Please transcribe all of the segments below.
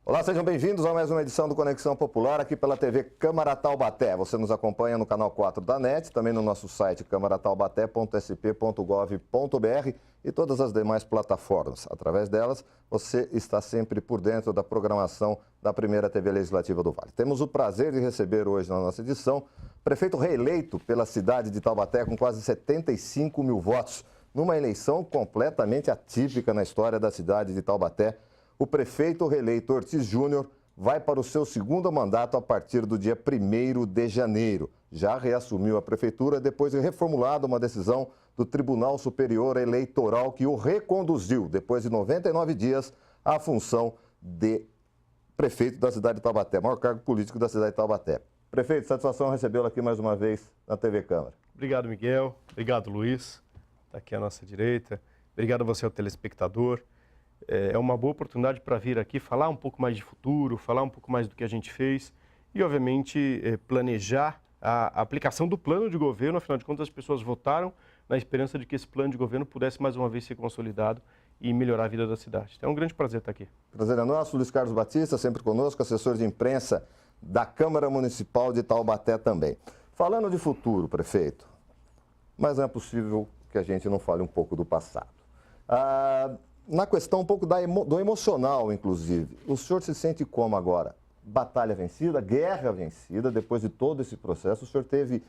Olá, sejam bem-vindos a mais uma edição do Conexão Popular aqui pela TV Câmara Taubaté. Você nos acompanha no canal 4 da NET, também no nosso site camarataubaté.sp.gov.br e todas as demais plataformas. Através delas, você está sempre por dentro da programação da primeira TV Legislativa do Vale. Temos o prazer de receber hoje na nossa edição o prefeito reeleito pela cidade de Taubaté com quase 75 mil votos, numa eleição completamente atípica na história da cidade de Taubaté. O prefeito reeleito Ortiz Júnior vai para o seu segundo mandato a partir do dia 1º de janeiro. Já reassumiu a prefeitura depois de reformulada uma decisão do Tribunal Superior Eleitoral que o reconduziu, depois de 99 dias, à função de prefeito da cidade de Taubaté, maior cargo político da cidade de Taubaté. Prefeito, satisfação recebê-lo aqui mais uma vez na TV Câmara. Obrigado, Miguel. Obrigado, Luiz. Está aqui à nossa direita. Obrigado a você, ao telespectador. É uma boa oportunidade para vir aqui falar um pouco mais de futuro, falar um pouco mais do que a gente fez e, obviamente, planejar a aplicação do plano de governo. Afinal de contas, as pessoas votaram na esperança de que esse plano de governo pudesse mais uma vez ser consolidado e melhorar a vida da cidade. Então, é um grande prazer estar aqui. Prazer é nosso. Luiz Carlos Batista, sempre conosco, assessor de imprensa da Câmara Municipal de Taubaté também. Falando de futuro, prefeito, mas não é possível que a gente não fale um pouco do passado. Na questão um pouco do emocional, inclusive, o senhor se sente como agora? Batalha vencida, guerra vencida, depois de todo esse processo, o senhor teve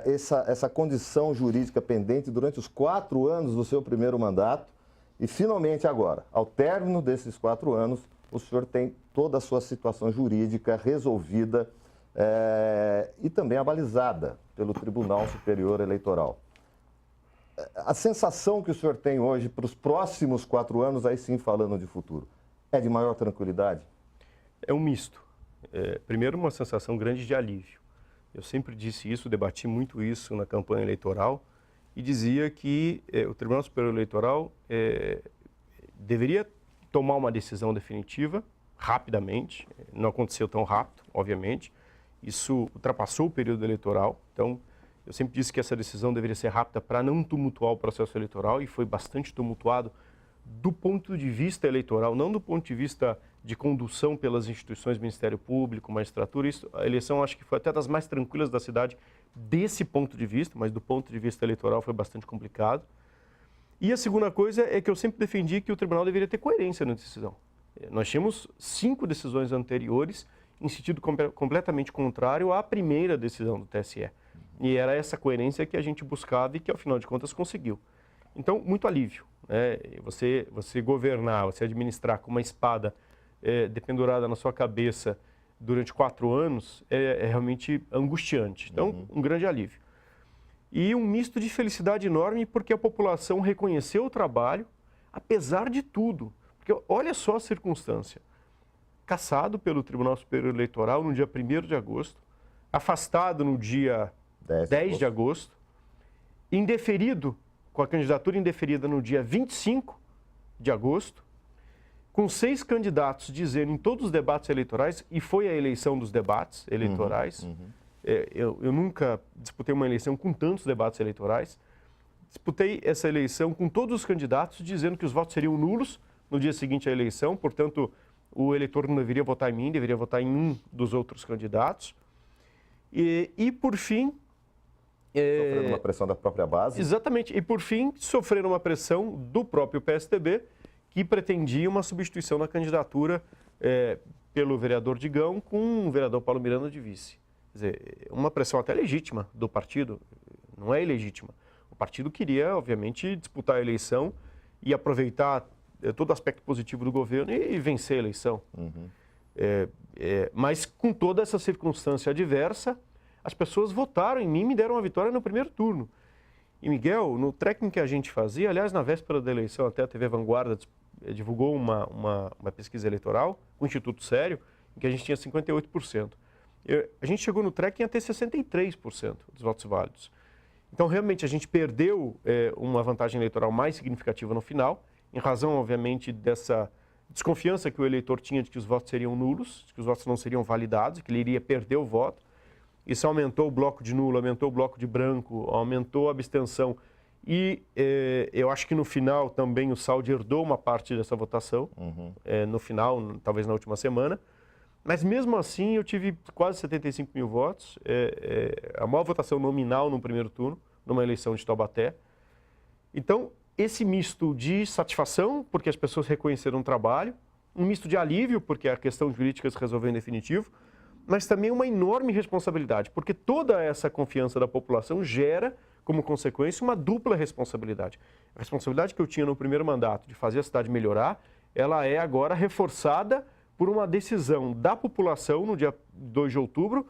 essa condição jurídica pendente durante os 4 anos do seu primeiro mandato e, finalmente, agora, ao término desses 4 anos, o senhor tem toda a sua situação jurídica resolvida e também abalizada pelo Tribunal Superior Eleitoral. A sensação que o senhor tem hoje para os próximos 4 anos, aí sim falando de futuro, é de maior tranquilidade? É um misto. Primeiro, uma sensação grande de alívio. Eu sempre disse isso, debati muito isso na campanha eleitoral e dizia que o Tribunal Superior Eleitoral deveria tomar uma decisão definitiva rapidamente. Não aconteceu tão rápido, obviamente. Isso ultrapassou o período eleitoral, então eu sempre disse que essa decisão deveria ser rápida para não tumultuar o processo eleitoral e foi bastante tumultuado do ponto de vista eleitoral, não do ponto de vista de condução pelas instituições, Ministério Público, magistratura. A eleição acho que foi até das mais tranquilas da cidade desse ponto de vista, mas do ponto de vista eleitoral foi bastante complicado. E a segunda coisa é que eu sempre defendi que o tribunal deveria ter coerência na decisão. Nós tínhamos 5 decisões anteriores em sentido completamente contrário à primeira decisão do TSE. E era essa coerência que a gente buscava e que, ao final de contas, conseguiu. Então, muito alívio, né? Você governar, você administrar com uma espada dependurada na sua cabeça durante 4 anos é realmente angustiante. Então, um grande alívio. E um misto de felicidade enorme porque a população reconheceu o trabalho, apesar de tudo. Porque olha só a circunstância. Cassado pelo Tribunal Superior Eleitoral no dia 1º de agosto, afastado no dia 10 de agosto, indeferido, com a candidatura indeferida no dia 25 de agosto, com 6 candidatos dizendo em todos os debates eleitorais, e foi a eleição dos debates eleitorais, eu nunca disputei uma eleição com tantos debates eleitorais, disputei essa eleição com todos os candidatos dizendo que os votos seriam nulos no dia seguinte à eleição, portanto, o eleitor não deveria votar em mim, deveria votar em um dos outros candidatos. E por fim... Sofrendo uma pressão da própria base. Exatamente. E, por fim, sofreram uma pressão do próprio PSDB, que pretendia uma substituição na candidatura pelo vereador Digão com o vereador Paulo Miranda de vice. Quer dizer, uma pressão até legítima do partido, não é ilegítima. O partido queria, obviamente, disputar a eleição e aproveitar todo o aspecto positivo do governo e vencer a eleição. Mas, com toda essa circunstância adversa, as pessoas votaram em mim e me deram a vitória no primeiro turno. E, Miguel, no tracking que a gente fazia, aliás, na véspera da eleição, até a TV Vanguarda divulgou uma pesquisa eleitoral, com o Instituto Sério, em que a gente tinha 58%. A gente chegou no tracking a ter 63% dos votos válidos. Então, realmente, a gente perdeu uma vantagem eleitoral mais significativa no final, em razão, obviamente, dessa desconfiança que o eleitor tinha de que os votos seriam nulos, de que os votos não seriam validados, que ele iria perder o voto. Isso aumentou o bloco de nulo, aumentou o bloco de branco, aumentou a abstenção E eu acho que no final também o Saud herdou uma parte dessa votação, no final, talvez na última semana. Mas mesmo assim eu tive quase 75 mil votos, a maior votação nominal no primeiro turno, numa eleição de Taubaté. Então, esse misto de satisfação, porque as pessoas reconheceram o trabalho, um misto de alívio, porque a questão jurídica se resolveu em definitivo, mas também uma enorme responsabilidade, porque toda essa confiança da população gera, como consequência, uma dupla responsabilidade. A responsabilidade que eu tinha no primeiro mandato de fazer a cidade melhorar, ela é agora reforçada por uma decisão da população no dia 2 de outubro,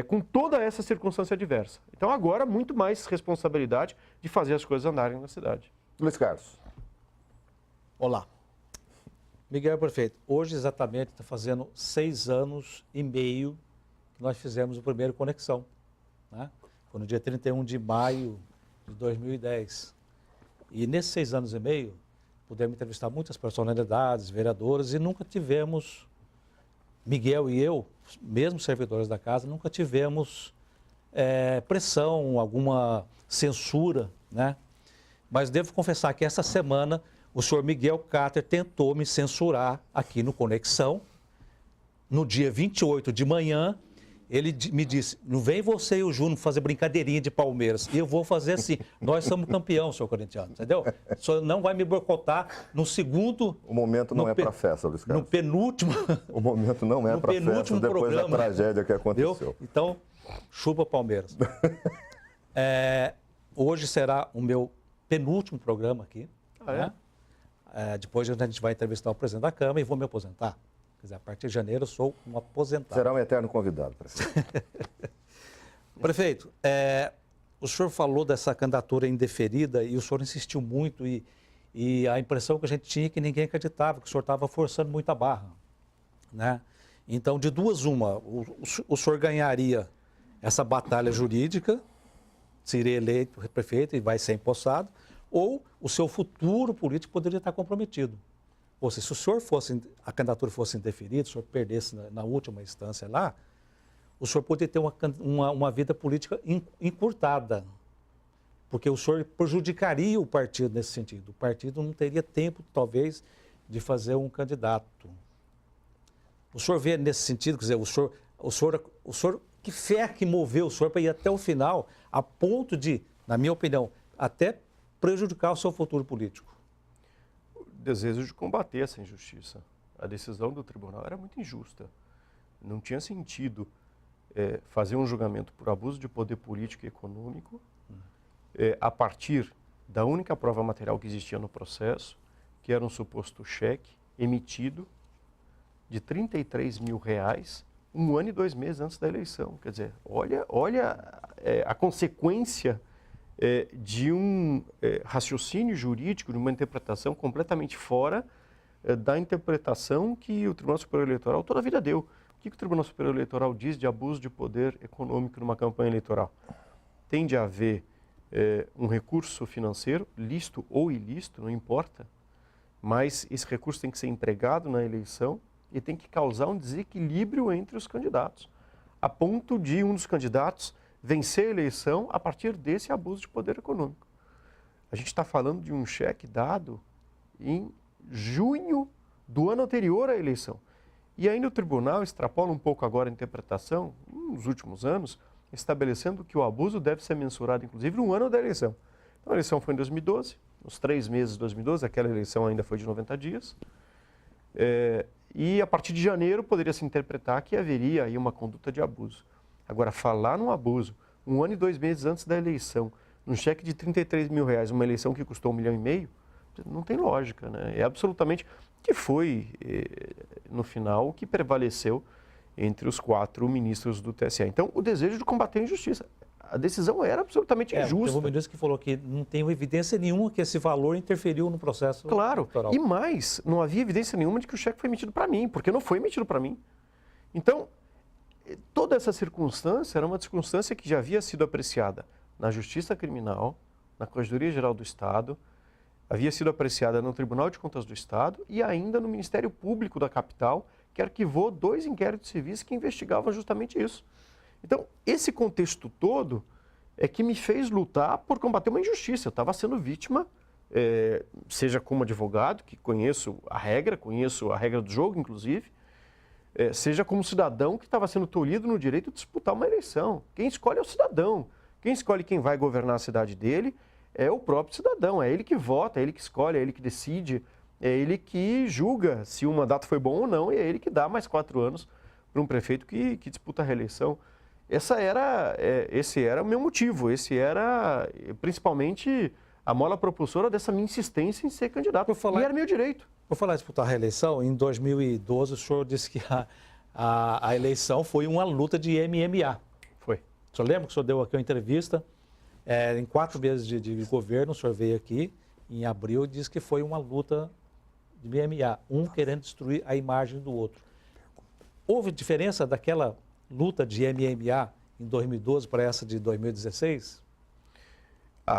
com toda essa circunstância adversa. Então agora muito mais responsabilidade de fazer as coisas andarem na cidade. Luiz Carlos. Olá. Miguel Prefeito, hoje exatamente está fazendo 6 anos e meio que nós fizemos o primeiro Conexão, né? Foi no dia 31 de maio de 2010. E nesses 6 anos e meio, pudemos entrevistar muitas personalidades, vereadores, e nunca tivemos, Miguel e eu, mesmo servidores da casa, nunca tivemos pressão, alguma censura, né? Mas devo confessar que essa semana o senhor Miguel Cáter tentou me censurar aqui no Conexão. No dia 28 de manhã, ele me disse, não vem você e o Júnior fazer brincadeirinha de Palmeiras. E eu vou fazer assim, nós somos campeão, senhor corintiano, entendeu? O senhor não vai me boicotar no segundo... O momento não é para festa, Luiz Carlos. No penúltimo... O momento não é para festa, depois da tragédia que aconteceu. Entendeu? Então, chupa Palmeiras. Hoje será o meu penúltimo programa aqui. Né? Depois a gente vai entrevistar o presidente da Câmara e vou me aposentar. Quer dizer, a partir de janeiro eu sou um aposentado. Será um eterno convidado, prefeito. Prefeito, o senhor falou dessa candidatura indeferida e o senhor insistiu muito e a impressão que a gente tinha é que ninguém acreditava, que o senhor estava forçando muito a barra, né? Então, de duas uma, o senhor ganharia essa batalha jurídica, seria eleito prefeito e vai ser empossado, ou o seu futuro político poderia estar comprometido. Ou seja, se o senhor fosse, a candidatura fosse indeferida, se o senhor perdesse na última instância lá, o senhor poderia ter uma vida política encurtada, porque o senhor prejudicaria o partido nesse sentido. O partido não teria tempo, talvez, de fazer um candidato. O senhor vê nesse sentido, quer dizer, o senhor que fé que moveu o senhor para ir até o final, a ponto de, na minha opinião, até prejudicar o seu futuro político? Desejo de combater essa injustiça. A decisão do tribunal era muito injusta. Não tinha sentido fazer um julgamento por abuso de poder político e econômico a partir da única prova material que existia no processo, que era um suposto cheque emitido de R$33 mil, 1 ano e 2 meses antes da eleição. Quer dizer, olha a consequência de um raciocínio jurídico, de uma interpretação completamente fora da interpretação que o Tribunal Superior Eleitoral toda a vida deu. O que o Tribunal Superior Eleitoral diz de abuso de poder econômico numa campanha eleitoral? Tem de haver um recurso financeiro, lícito ou ilícito, não importa, mas esse recurso tem que ser empregado na eleição e tem que causar um desequilíbrio entre os candidatos, a ponto de um dos candidatos vencer a eleição a partir desse abuso de poder econômico. A gente está falando de um cheque dado em junho do ano anterior à eleição. E ainda o tribunal extrapola um pouco agora a interpretação, nos últimos anos, estabelecendo que o abuso deve ser mensurado, inclusive, no ano da eleição. Então, a eleição foi em 2012, nos 3 meses de 2012, aquela eleição ainda foi de 90 dias. E a partir de janeiro poderia se interpretar que haveria aí uma conduta de abuso. Agora, falar num abuso, 1 ano e 2 meses antes da eleição, num cheque de R$33 mil, uma eleição que custou R$1,5 milhão, não tem lógica, né? É absolutamente que foi, no final, o que prevaleceu entre os 4 ministros do TSE. Então, o desejo de combater a injustiça. A decisão era absolutamente injusta. Teve um ministro que falou que não tem evidência nenhuma que esse valor interferiu no processo eleitoral. E mais, não havia evidência nenhuma de que o cheque foi emitido para mim, porque não foi emitido para mim. Então, toda essa circunstância era uma circunstância que já havia sido apreciada na Justiça Criminal, na Corregedoria Geral do Estado, havia sido apreciada no Tribunal de Contas do Estado e ainda no Ministério Público da capital, que arquivou 2 inquéritos civis que investigavam justamente isso. Então, esse contexto todo é que me fez lutar por combater uma injustiça. Eu estava sendo vítima, seja como advogado, que conheço a regra do jogo, inclusive, seja como cidadão que estava sendo tolhido no direito de disputar uma eleição. Quem escolhe é o cidadão. Quem escolhe quem vai governar a cidade dele é o próprio cidadão. É ele que vota, é ele que escolhe, é ele que decide, é ele que julga se o mandato foi bom ou não, e é ele que dá mais 4 anos para um prefeito que disputa a reeleição. Esse era o meu motivo, esse era principalmente a mola propulsora dessa minha insistência em ser candidato. E era meu direito. Por falar em disputar a reeleição, em 2012 o senhor disse que a eleição foi uma luta de MMA. Foi. O senhor lembra que o senhor deu aqui uma entrevista, em 4 meses de governo, o senhor veio aqui em abril e disse que foi uma luta de MMA, um querendo destruir a imagem do outro. Houve diferença daquela luta de MMA em 2012 para essa de 2016?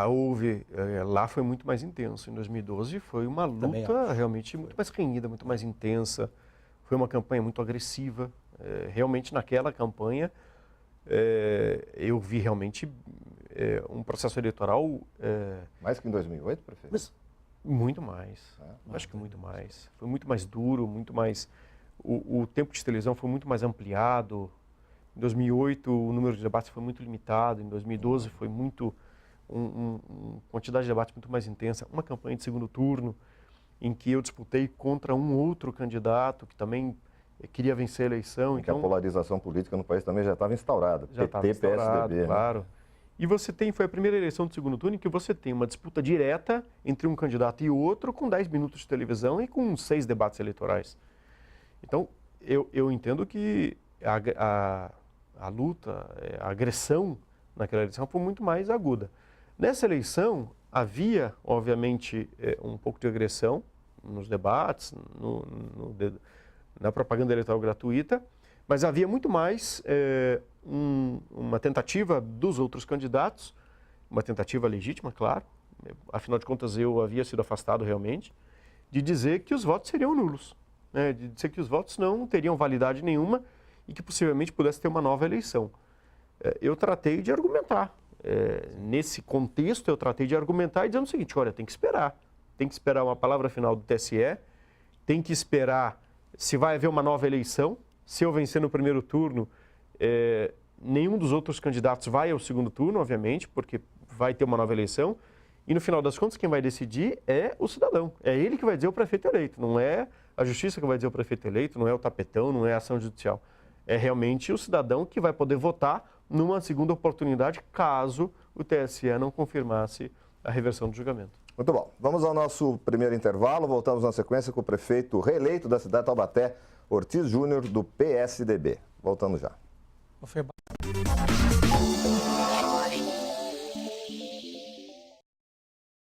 Houve. Lá foi muito mais intenso. Em 2012 foi uma luta realmente muito mais renhida, muito mais intensa. Foi uma campanha muito agressiva. Realmente naquela campanha eu vi realmente um processo eleitoral... Mais que em 2008, prefeito? Mas muito mais. Acho que muito mais. Foi muito mais duro, muito mais... O tempo de televisão foi muito mais ampliado. Em 2008 o número de debates foi muito limitado. Em 2012 foi muito... uma quantidade de debates muito mais intensa, uma campanha de segundo turno em que eu disputei contra um outro candidato que também queria vencer a eleição. Então, a polarização política no país também já estava instaurada, já PT, PSDB. Claro. Né? E foi a primeira eleição do segundo turno em que você tem uma disputa direta entre um candidato e outro com 10 minutos de televisão e com 6 debates eleitorais. Então, eu entendo que a luta, a agressão naquela eleição foi muito mais aguda. Nessa eleição, havia, obviamente, um pouco de agressão nos debates, na propaganda eleitoral gratuita, mas havia muito mais uma tentativa dos outros candidatos, uma tentativa legítima, claro, afinal de contas eu havia sido afastado realmente, de dizer que os votos seriam nulos, né? De dizer que os votos não teriam validade nenhuma e que possivelmente pudesse ter uma nova eleição. Eu tratei de argumentar. Nesse contexto, eu tratei de argumentar e dizendo o seguinte, olha, tem que esperar uma palavra final do TSE, tem que esperar se vai haver uma nova eleição, se eu vencer no primeiro turno, nenhum dos outros candidatos vai ao segundo turno, obviamente, porque vai ter uma nova eleição, e no final das contas quem vai decidir é o cidadão, é ele que vai dizer o prefeito eleito, não é a justiça que vai dizer o prefeito eleito, não é o tapetão, não é a ação judicial, é realmente o cidadão que vai poder votar numa segunda oportunidade, caso o TSE não confirmasse a reversão do julgamento. Muito bom. Vamos ao nosso primeiro intervalo. Voltamos na sequência com o prefeito reeleito da cidade de Taubaté, Ortiz Júnior, do PSDB. Voltamos já.